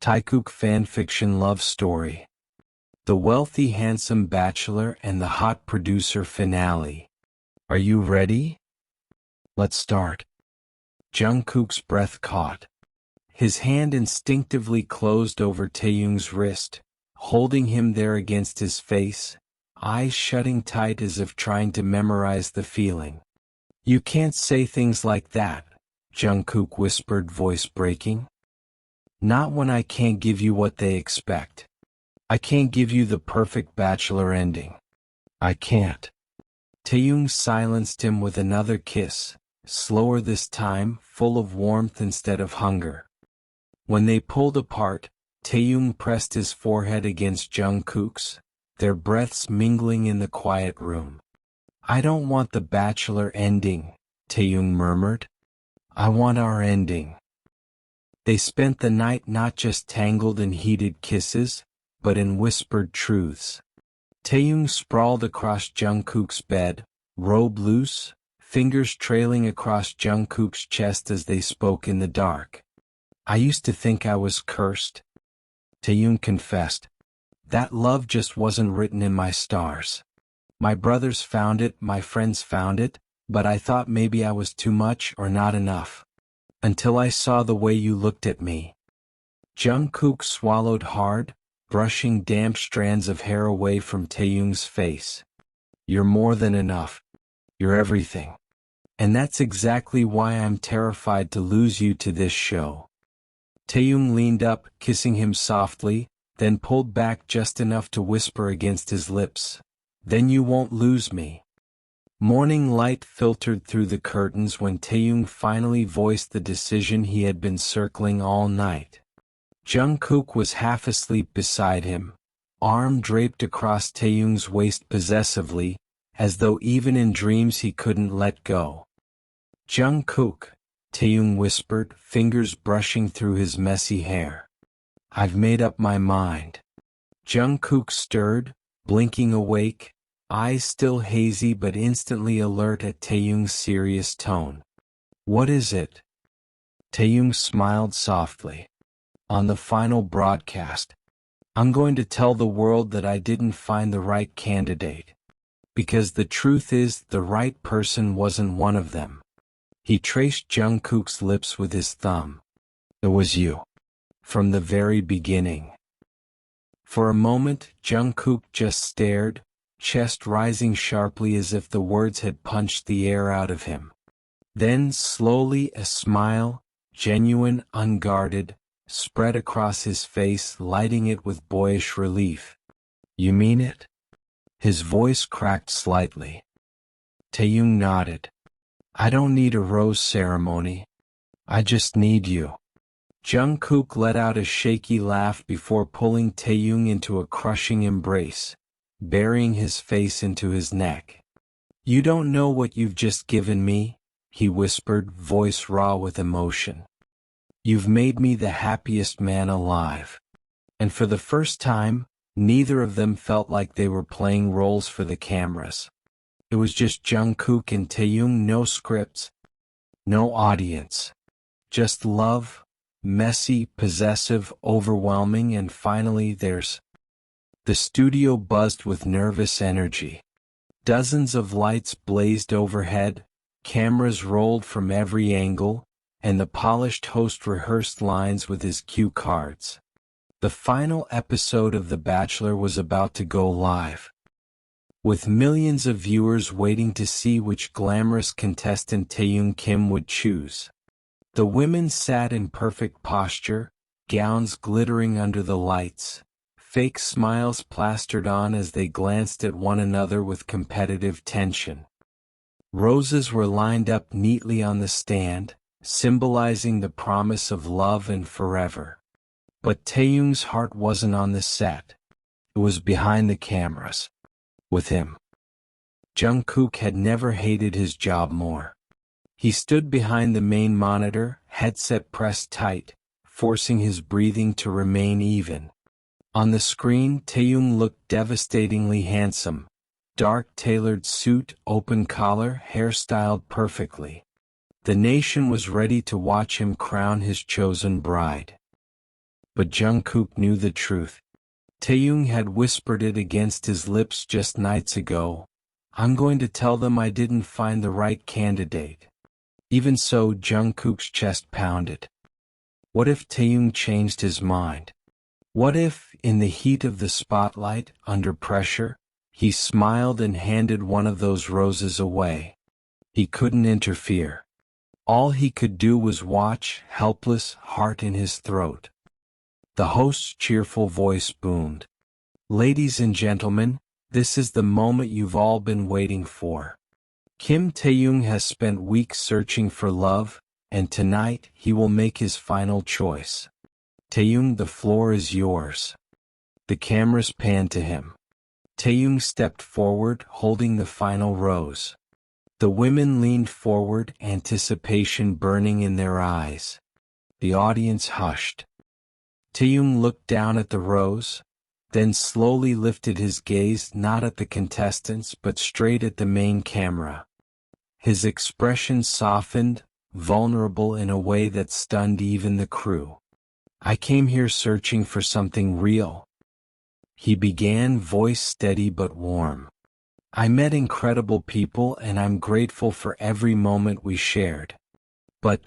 Taekook fanfiction love story. The wealthy handsome bachelor and the hot producer finale. Are you ready? Let's start. Jungkook's breath caught. His hand instinctively closed over Taehyung's wrist, holding him there against his face, eyes shutting tight as if trying to memorize the feeling. "You can't say things like that," Jungkook whispered, voice breaking. "Not when I can't give you what they expect. I can't give you the perfect bachelor ending. I can't." Taehyung silenced him with another kiss, slower this time, full of warmth instead of hunger. When they pulled apart, Taehyung pressed his forehead against Jungkook's, their breaths mingling in the quiet room. "I don't want the bachelor ending," Taehyung murmured. "I want our ending." They spent the night not just tangled in heated kisses, but in whispered truths. Taehyung sprawled across Jungkook's bed, robe loose, fingers trailing across Jungkook's chest as they spoke in the dark. "I used to think I was cursed," Taehyung confessed. "That love just wasn't written in my stars. My brothers found it, my friends found it, but I thought maybe I was too much or not enough. Until I saw the way you looked at me." Jungkook swallowed hard, brushing damp strands of hair away from Taehyung's face. "You're more than enough. You're everything. And that's exactly why I'm terrified to lose you to this show." Taehyung leaned up, kissing him softly, then pulled back just enough to whisper against his lips, "Then you won't lose me." Morning light filtered through the curtains when Taehyung finally voiced the decision he had been circling all night. Jungkook was half asleep beside him, arm draped across Taehyung's waist possessively, as though even in dreams he couldn't let go. "Jungkook," Taehyung whispered, fingers brushing through his messy hair. "I've made up my mind." Jungkook stirred, blinking awake, eyes still hazy but instantly alert at Taehyung's serious tone. "What is it?" Taehyung smiled softly. "On the final broadcast, I'm going to tell the world that I didn't find the right candidate. Because the truth is, the right person wasn't one of them." He traced Jungkook's lips with his thumb. "It was you. From the very beginning." For a moment, Jungkook just stared, chest rising sharply as if the words had punched the air out of him. Then, slowly, a smile, genuine, unguarded, spread across his face, lighting it with boyish relief. "You mean it?" His voice cracked slightly. Taehyung nodded. "I don't need a rose ceremony. I just need you." Jungkook let out a shaky laugh before pulling Taehyung into a crushing embrace, burying his face into his neck. "You don't know what you've just given me," he whispered, voice raw with emotion. "You've made me the happiest man alive." And for the first time, neither of them felt like they were playing roles for the cameras. It was just Jungkook and Taehyung, no scripts, no audience. Just love, messy, possessive, overwhelming, and finally theirs. The studio buzzed with nervous energy. Dozens of lights blazed overhead, cameras rolled from every angle, and the polished host rehearsed lines with his cue cards. The final episode of The Bachelor was about to go live, with millions of viewers waiting to see which glamorous contestant Taehyung Kim would choose. The women sat in perfect posture, gowns glittering under the lights, fake smiles plastered on as they glanced at one another with competitive tension. Roses were lined up neatly on the stand, symbolizing the promise of love and forever. But Taehyung's heart wasn't on the set. It was behind the cameras. With him. Jungkook had never hated his job more. He stood behind the main monitor, headset pressed tight, forcing his breathing to remain even. On the screen, Taehyung looked devastatingly handsome. Dark tailored suit, open collar, hairstyled perfectly. The nation was ready to watch him crown his chosen bride. But Jungkook knew the truth. Taehyung had whispered it against his lips just nights ago. I'm going to tell them I didn't find the right candidate. Even so, Jungkook's chest pounded. What if Taehyung changed his mind? What if, in the heat of the spotlight, under pressure, he smiled and handed one of those roses away? He couldn't interfere. All he could do was watch, helpless, heart in his throat. The host's cheerful voice boomed. Ladies and gentlemen, this is the moment you've all been waiting for. Kim Taehyung has spent weeks searching for love, and tonight he will make his final choice. Taehyung, the floor is yours. The cameras panned to him. Taehyung stepped forward, holding the final rose. The women leaned forward, anticipation burning in their eyes. The audience hushed. Taehyung looked down at the rose, then slowly lifted his gaze not at the contestants but straight at the main camera. His expression softened, vulnerable in a way that stunned even the crew. I came here searching for something real. He began, voice steady but warm. I met incredible people and I'm grateful for every moment we shared. But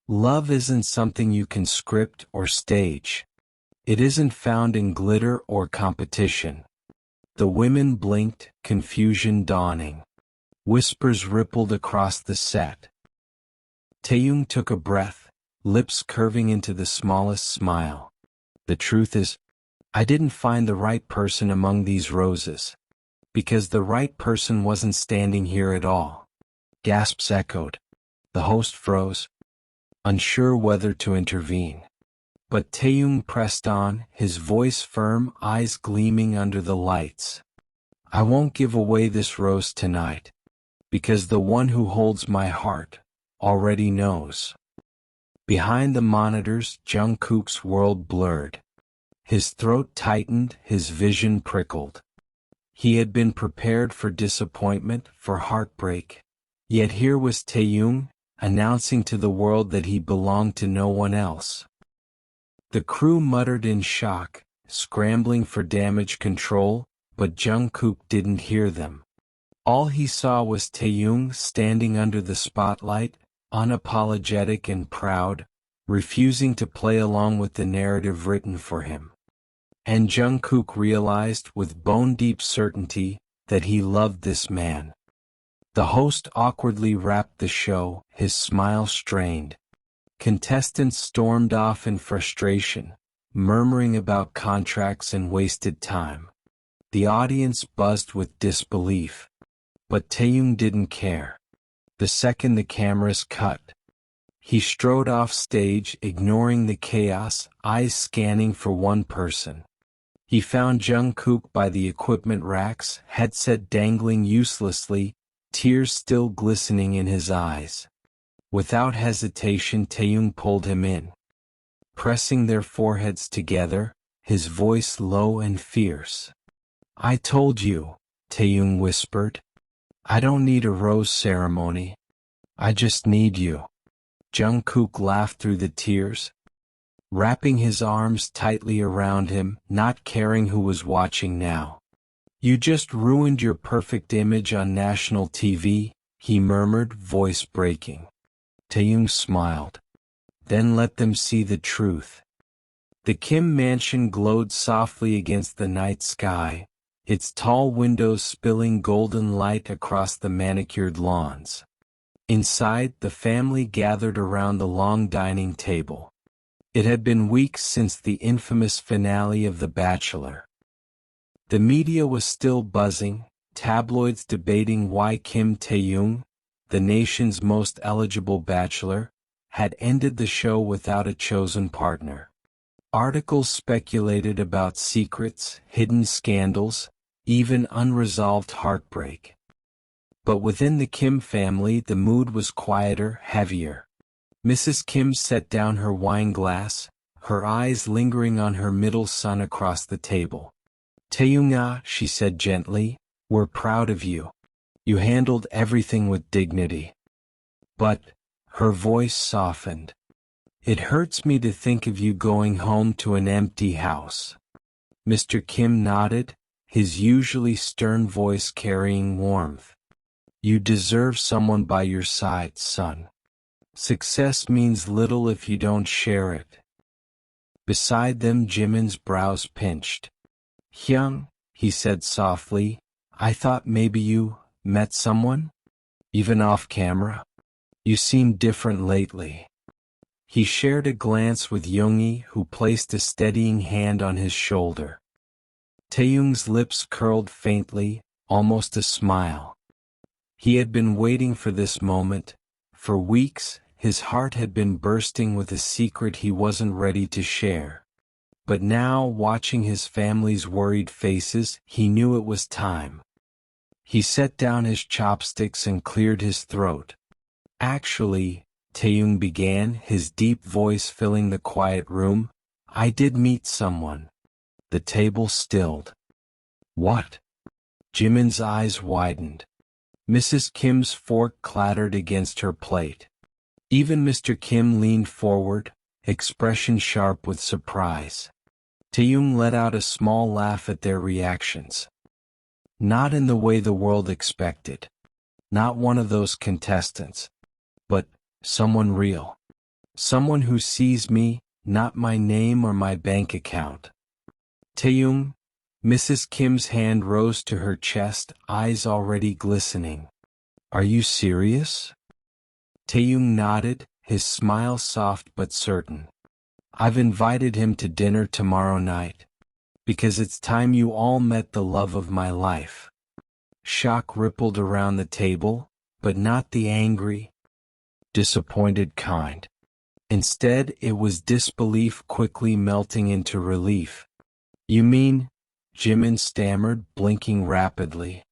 love isn't something you can script or stage. It isn't found in glitter or competition. The women blinked, confusion dawning. Whispers rippled across the set. Taehyung took a breath, lips curving into the smallest smile. The truth is, I didn't find the right person among these roses. Because the right person wasn't standing here at all. Gasps echoed. The host froze, unsure whether to intervene. But Taehyung pressed on, his voice firm, eyes gleaming under the lights. I won't give away this rose tonight. Because the one who holds my heart already knows. Behind the monitors, Jungkook's world blurred. His throat tightened, his vision prickled. He had been prepared for disappointment, for heartbreak. Yet here was Taehyung, announcing to the world that he belonged to no one else. The crew muttered in shock, scrambling for damage control, but Jungkook didn't hear them. All he saw was Taehyung standing under the spotlight, unapologetic and proud, refusing to play along with the narrative written for him. And Jungkook realized with bone-deep certainty that he loved this man. The host awkwardly wrapped the show, his smile strained. Contestants stormed off in frustration, murmuring about contracts and wasted time. The audience buzzed with disbelief. But Taehyung didn't care. The second the cameras cut, he strode off stage, ignoring the chaos, eyes scanning for one person. He found Jungkook by the equipment racks, headset dangling uselessly, tears still glistening in his eyes. Without hesitation, Taehyung pulled him in. Pressing their foreheads together, his voice low and fierce. I told you, Taehyung whispered. I don't need a rose ceremony. I just need you. Jungkook laughed through the tears, wrapping his arms tightly around him, not caring who was watching now. You just ruined your perfect image on national TV, he murmured, voice breaking. Taehyung smiled. Then let them see the truth. The Kim mansion glowed softly against the night sky, its tall windows spilling golden light across the manicured lawns. Inside, the family gathered around the long dining table. It had been weeks since the infamous finale of The Bachelor. The media was still buzzing, tabloids debating why Kim Taehyung, the nation's most eligible bachelor, had ended the show without a chosen partner. Articles speculated about secrets, hidden scandals, even unresolved heartbreak. But within the Kim family, the mood was quieter, heavier. Mrs. Kim set down her wine glass, her eyes lingering on her middle son across the table. Taehyung, she said gently, we're proud of you. You handled everything with dignity. But, her voice softened. It hurts me to think of you going home to an empty house. Mr. Kim nodded, his usually stern voice carrying warmth. You deserve someone by your side, son. Success means little if you don't share it. Beside them, Jimin's brows pinched. Hyung, he said softly, I thought maybe you met someone? Even off camera? You seem different lately. He shared a glance with Yoongi, who placed a steadying hand on his shoulder. Taehyung's lips curled faintly, almost a smile. He had been waiting for this moment. For weeks, his heart had been bursting with a secret he wasn't ready to share. But now, watching his family's worried faces, he knew it was time. He set down his chopsticks and cleared his throat. Actually, Taehyung began, his deep voice filling the quiet room, I did meet someone. The table stilled. What? Jimin's eyes widened. Mrs. Kim's fork clattered against her plate. Even Mr. Kim leaned forward, expression sharp with surprise. Taehyung let out a small laugh at their reactions. Not in the way the world expected. Not one of those contestants. But someone real. Someone who sees me, not my name or my bank account. Taehyung, Mrs. Kim's hand rose to her chest, eyes already glistening. Are you serious? Taehyung nodded, his smile soft but certain. I've invited him to dinner tomorrow night. Because it's time you all met the love of my life. Shock rippled around the table, but not the angry, disappointed kind. Instead, it was disbelief quickly melting into relief. You mean? Jimin stammered, blinking rapidly.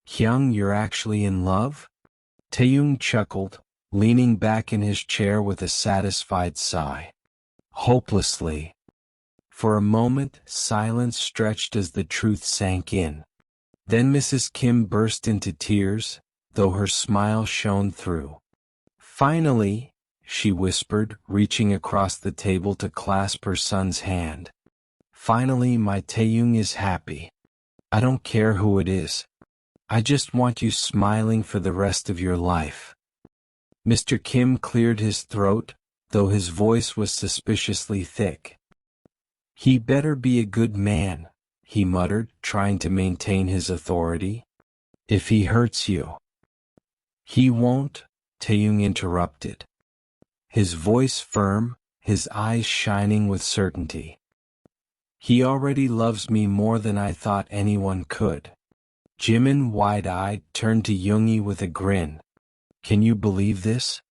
Hyung, you're actually in love? Taehyung chuckled, leaning back in his chair with a satisfied sigh. Hopelessly. For a moment, silence stretched as the truth sank in. Then Mrs. Kim burst into tears, though her smile shone through. Finally, she whispered, reaching across the table to clasp her son's hand. Finally, my Taehyung is happy. I don't care who it is. I just want you smiling for the rest of your life. Mr. Kim cleared his throat, though his voice was suspiciously thick. He better be a good man, he muttered, trying to maintain his authority. If he hurts you. He won't, Taehyung interrupted. His voice firm, his eyes shining with certainty. He already loves me more than I thought anyone could. Jimin, wide-eyed, turned to Yoongi with a grin. Can you believe this?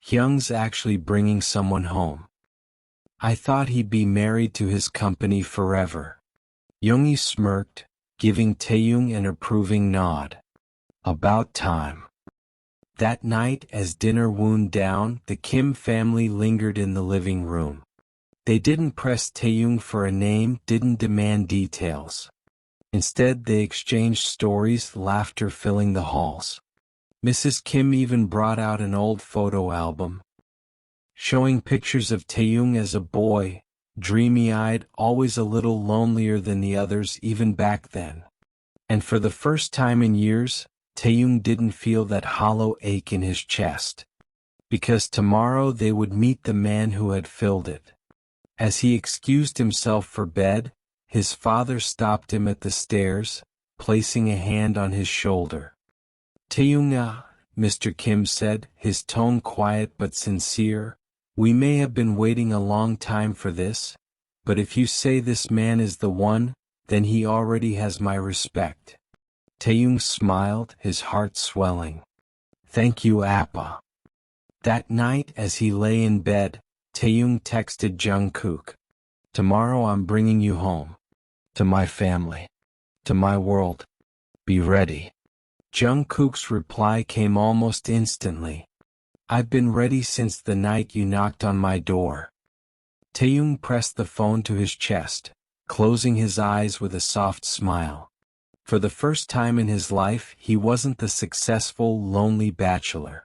Hyung's actually bringing someone home. I thought he'd be married to his company forever. Yoongi smirked, giving Taehyung an approving nod. About time. That night, as dinner wound down, the Kim family lingered in the living room. They didn't press Taehyung for a name, didn't demand details. Instead, they exchanged stories, laughter filling the halls. Mrs. Kim even brought out an old photo album, showing pictures of Taehyung as a boy, dreamy-eyed, always a little lonelier than the others even back then. And for the first time in years, Taehyung didn't feel that hollow ache in his chest. Because tomorrow they would meet the man who had filled it. As he excused himself for bed, his father stopped him at the stairs, placing a hand on his shoulder. Taehyung, Mr. Kim said, his tone quiet but sincere, we may have been waiting a long time for this, but if you say this man is the one, then he already has my respect. Taehyung smiled, his heart swelling. Thank you, Appa. That night, as he lay in bed, Taehyung texted Jungkook. Tomorrow I'm bringing you home. To my family. To my world. Be ready. Jungkook's reply came almost instantly. I've been ready since the night you knocked on my door. Taehyung pressed the phone to his chest, closing his eyes with a soft smile. For the first time in his life, he wasn't the successful, lonely bachelor.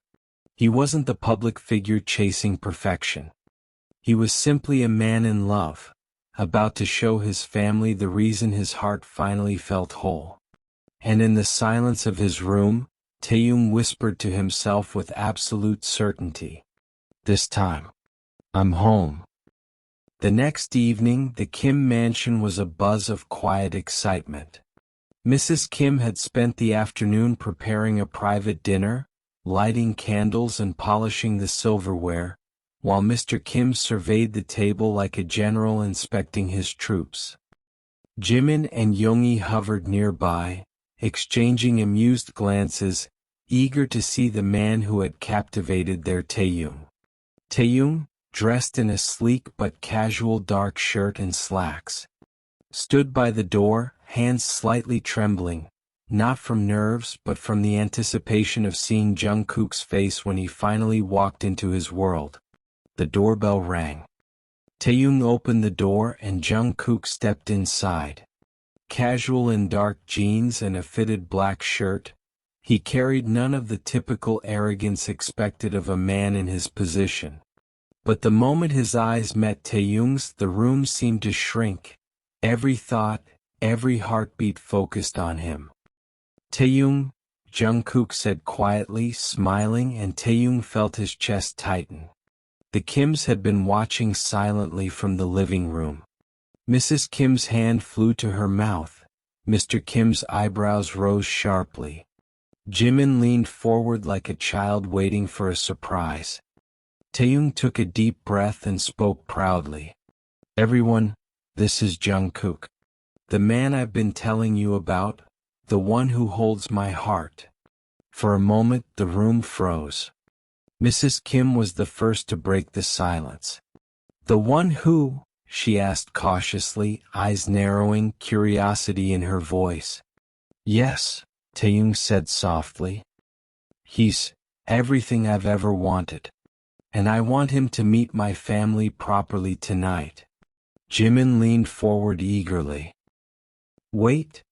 He wasn't the public figure chasing perfection. He was simply a man in love, about to show his family the reason his heart finally felt whole. And in the silence of his room, Taehyung whispered to himself with absolute certainty, "This time, I'm home." The next evening, the Kim mansion was a buzz of quiet excitement. Mrs. Kim had spent the afternoon preparing a private dinner, lighting candles and polishing the silverware, while Mr. Kim surveyed the table like a general inspecting his troops. Jimin and Yoongi hovered nearby, exchanging amused glances, eager to see the man who had captivated their Taehyung. Taehyung, dressed in a sleek but casual dark shirt and slacks, stood by the door, hands slightly trembling, not from nerves but from the anticipation of seeing Jungkook's face when he finally walked into his world. The doorbell rang. Taehyung opened the door and Jungkook stepped inside. Casual in dark jeans and a fitted black shirt, he carried none of the typical arrogance expected of a man in his position. But the moment his eyes met Taehyung's, the room seemed to shrink. Every thought, every heartbeat focused on him. "Taehyung," Jungkook said quietly, smiling, and Taehyung felt his chest tighten. The Kims had been watching silently from the living room. Mrs. Kim's hand flew to her mouth. Mr. Kim's eyebrows rose sharply. Jimin leaned forward like a child waiting for a surprise. Taehyung took a deep breath and spoke proudly. "Everyone, this is Jungkook. The man I've been telling you about, the one who holds my heart." For a moment the room froze. Mrs. Kim was the first to break the silence. "The one who?" she asked cautiously, eyes narrowing, curiosity in her voice. "Yes," Taehyung said softly. "He's everything I've ever wanted. And I want him to meet my family properly tonight." Jimin leaned forward eagerly. "Wait,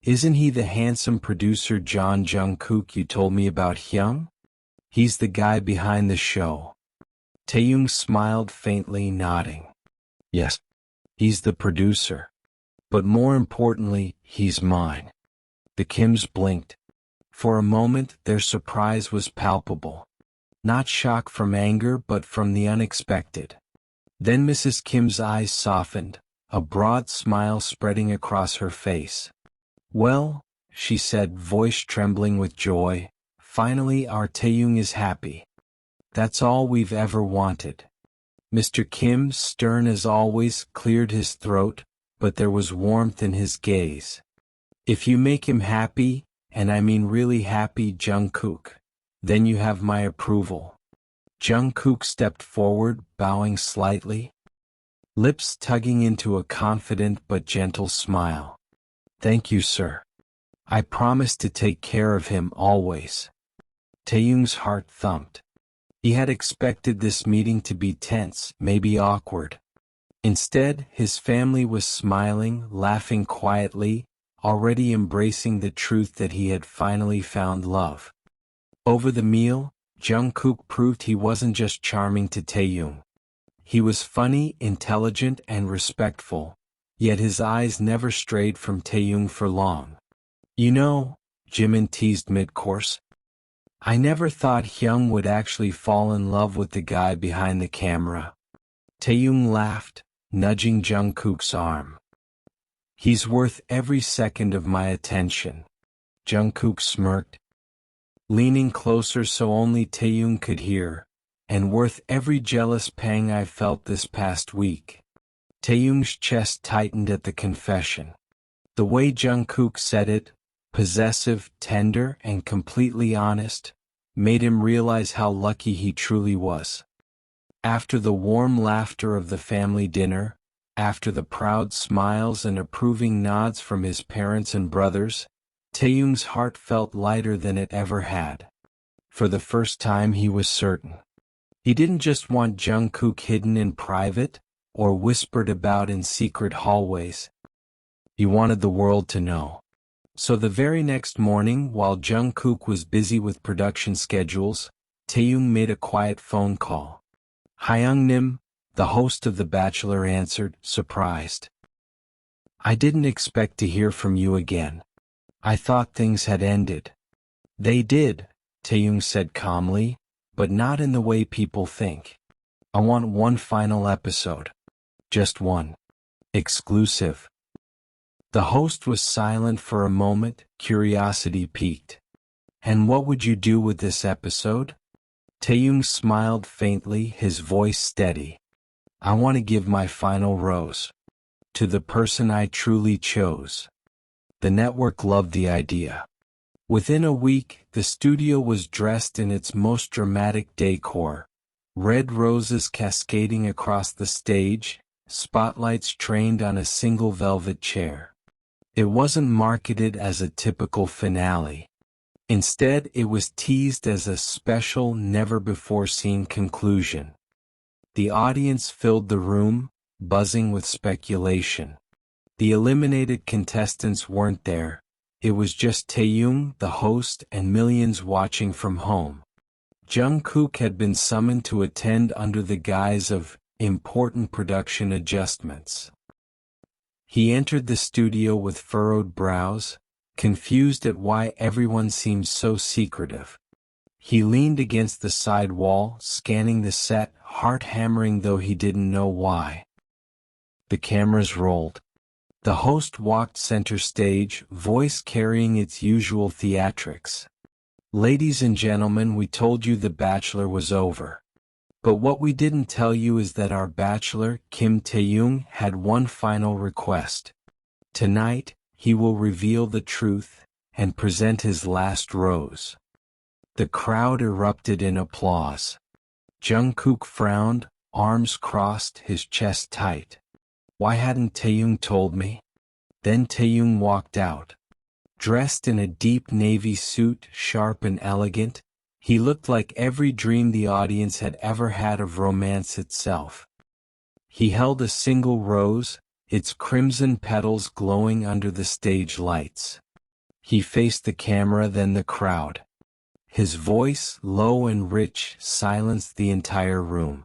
isn't he the handsome producer John Jungkook you told me about, Hyung? He's the guy behind the show." Taehyung smiled faintly, nodding. "Yes, he's the producer. But more importantly, he's mine." The Kims blinked. For a moment, their surprise was palpable. Not shock from anger but from the unexpected. Then Mrs. Kim's eyes softened, a broad smile spreading across her face. "Well," she said, voice trembling with joy, "finally our Taehyung is happy. That's all we've ever wanted." Mr. Kim, stern as always, cleared his throat, but there was warmth in his gaze. "If you make him happy, and I mean really happy, Jungkook, then you have my approval." Jungkook stepped forward, bowing slightly, lips tugging into a confident but gentle smile. "Thank you, sir. I promise to take care of him always." Taehyung's heart thumped. He had expected this meeting to be tense, maybe awkward. Instead, his family was smiling, laughing quietly, already embracing the truth that he had finally found love. Over the meal, Jungkook proved he wasn't just charming to Taehyung. He was funny, intelligent, and respectful, yet his eyes never strayed from Taehyung for long. "You know," Jimin teased mid-course, "I never thought Hyung would actually fall in love with the guy behind the camera." Taehyung laughed, nudging Jungkook's arm. "He's worth every second of my attention." Jungkook smirked, leaning closer so only Taehyung could hear, "and worth every jealous pang I've felt this past week." Taehyung's chest tightened at the confession. The way Jungkook said it, possessive, tender, and completely honest, made him realize how lucky he truly was. After the warm laughter of the family dinner, after the proud smiles and approving nods from his parents and brothers, Taehyung's heart felt lighter than it ever had. For the first time he was certain. He didn't just want Jungkook hidden in private, or whispered about in secret hallways. He wanted the world to know. So the very next morning, while Jungkook was busy with production schedules, Taehyung made a quiet phone call. "Hyungnim, The host of The Bachelor answered, surprised. I didn't expect to hear from you again. I thought things had ended. They did, Taehyung said calmly, but not in the way people think. I want one final episode. Just one. Exclusive. The host was silent for a moment, curiosity piqued. And what would you do with this episode? Taehyung smiled faintly, his voice steady. I want to give my final rose. To the person I truly chose. The network loved the idea. Within a week, the studio was dressed in its most dramatic decor. Red roses cascading across the stage, spotlights trained on a single velvet chair. It wasn't marketed as a typical finale. Instead, it was teased as a special, never-before-seen conclusion. The audience filled the room, buzzing with speculation. The eliminated contestants weren't there. It was just Taehyung, the host, and millions watching from home. Jungkook had been summoned to attend under the guise of important production adjustments. He entered the studio with furrowed brows, confused at why everyone seemed so secretive. He leaned against the side wall, scanning the set, heart hammering though he didn't know why. The cameras rolled. The host walked center stage, voice carrying its usual theatrics. Ladies and gentlemen, we told you The Bachelor was over. But what we didn't tell you is that our bachelor, Kim Taehyung, had one final request. Tonight, he will reveal the truth and present his last rose. The crowd erupted in applause. Jungkook frowned, arms crossed, his chest tight. Why hadn't Taehyung told me? Then Taehyung walked out. Dressed in a deep navy suit, sharp and elegant, he looked like every dream the audience had ever had of romance itself. He held a single rose, its crimson petals glowing under the stage lights. He faced the camera, then the crowd. His voice, low and rich, silenced the entire room.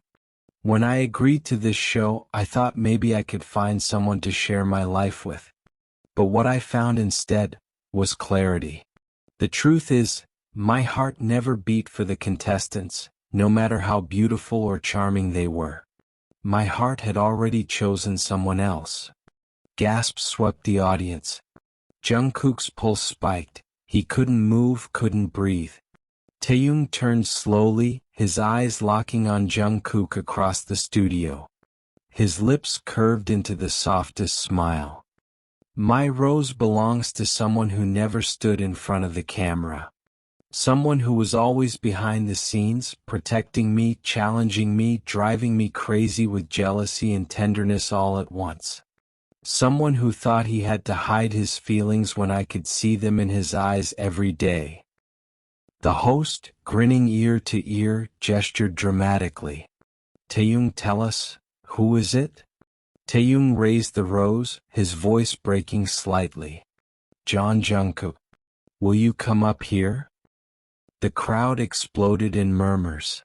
When I agreed to this show, I thought maybe I could find someone to share my life with. But what I found instead was clarity. The truth is, my heart never beat for the contestants, no matter how beautiful or charming they were. My heart had already chosen someone else. Gasps swept the audience. Jungkook's pulse spiked. He couldn't move, couldn't breathe. Taehyung turned slowly, his eyes locking on Jungkook across the studio. His lips curved into the softest smile. My rose belongs to someone who never stood in front of the camera. Someone who was always behind the scenes, protecting me, challenging me, driving me crazy with jealousy and tenderness all at once. Someone who thought he had to hide his feelings when I could see them in his eyes every day. The host, grinning ear to ear, gestured dramatically. Taehyung, tell us, who is it? Taehyung raised the rose, his voice breaking slightly. Jungkook. Will you come up here? The crowd exploded in murmurs.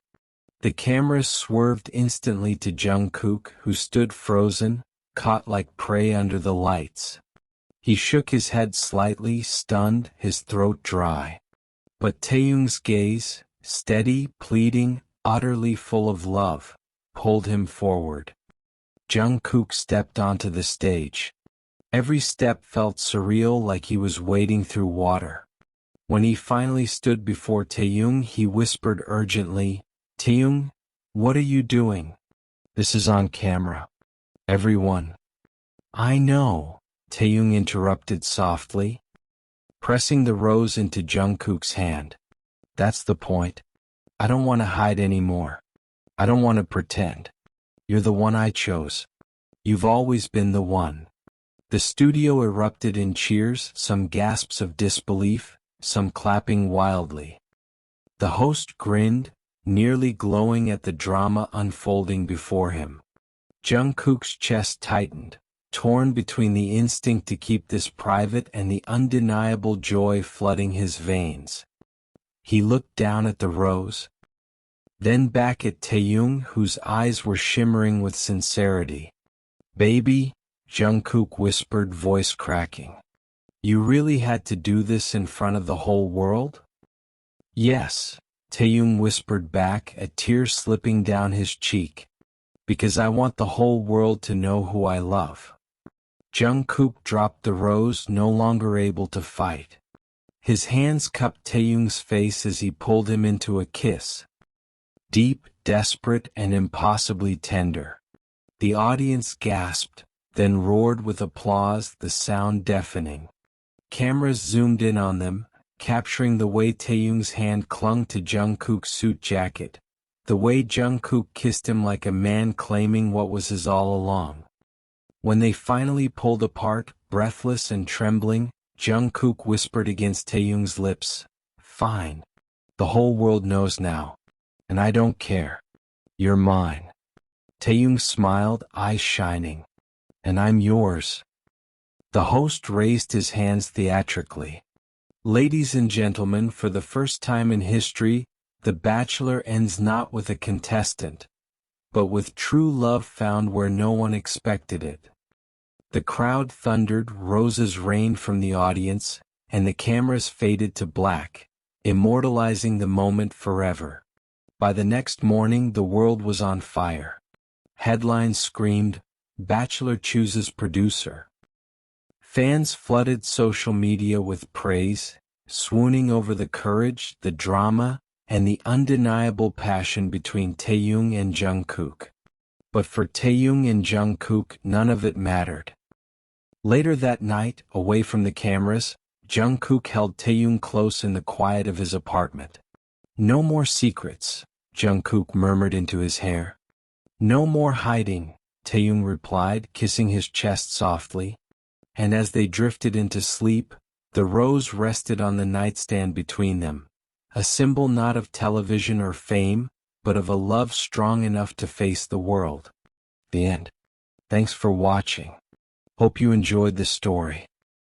The cameras swerved instantly to Jungkook, who stood frozen, caught like prey under the lights. He shook his head slightly, stunned, his throat dry. But Taehyung's gaze, steady, pleading, utterly full of love, pulled him forward. Jungkook stepped onto the stage. Every step felt surreal, like he was wading through water. When he finally stood before Taehyung, he whispered urgently, Taehyung, what are you doing? This is on camera. Everyone. I know, Taehyung interrupted softly, pressing the rose into Jungkook's hand. That's the point. I don't want to hide anymore. I don't want to pretend. You're the one I chose. You've always been the one. The studio erupted in cheers, some gasps of disbelief, some clapping wildly. The host grinned, nearly glowing at the drama unfolding before him. Jungkook's chest tightened, torn between the instinct to keep this private and the undeniable joy flooding his veins. He looked down at the rose. Then back at Taehyung, whose eyes were shimmering with sincerity. "Baby," Jungkook whispered, voice cracking. "You really had to do this in front of the whole world?" "Yes," Taehyung whispered back, a tear slipping down his cheek. "Because I want the whole world to know who I love." Jungkook dropped the rose, no longer able to fight. His hands cupped Taehyung's face as he pulled him into a kiss. Deep, desperate, and impossibly tender. The audience gasped, then roared with applause, the sound deafening. Cameras zoomed in on them, capturing the way Taehyung's hand clung to Jungkook's suit jacket, the way Jungkook kissed him like a man claiming what was his all along. When they finally pulled apart, breathless and trembling, Jungkook whispered against Taehyung's lips, "Fine. The whole world knows now. And I don't care. You're mine." Taehyung smiled, eyes shining. "And I'm yours." The host raised his hands theatrically. "Ladies and gentlemen, for the first time in history, The Bachelor ends not with a contestant, but with true love found where no one expected it." The crowd thundered, roses rained from the audience, and the cameras faded to black, immortalizing the moment forever. By the next morning, the world was on fire. Headlines screamed, "Bachelor chooses producer." Fans flooded social media with praise, swooning over the courage, the drama, and the undeniable passion between Taehyung and Jungkook. But for Taehyung and Jungkook, none of it mattered. Later that night, away from the cameras, Jungkook held Taehyung close in the quiet of his apartment. "No more secrets," Jungkook murmured into his hair. "No more hiding," Taehyung replied, kissing his chest softly. And as they drifted into sleep, the rose rested on the nightstand between them, a symbol not of television or fame, but of a love strong enough to face the world. The end. Thanks for watching. Hope you enjoyed this story.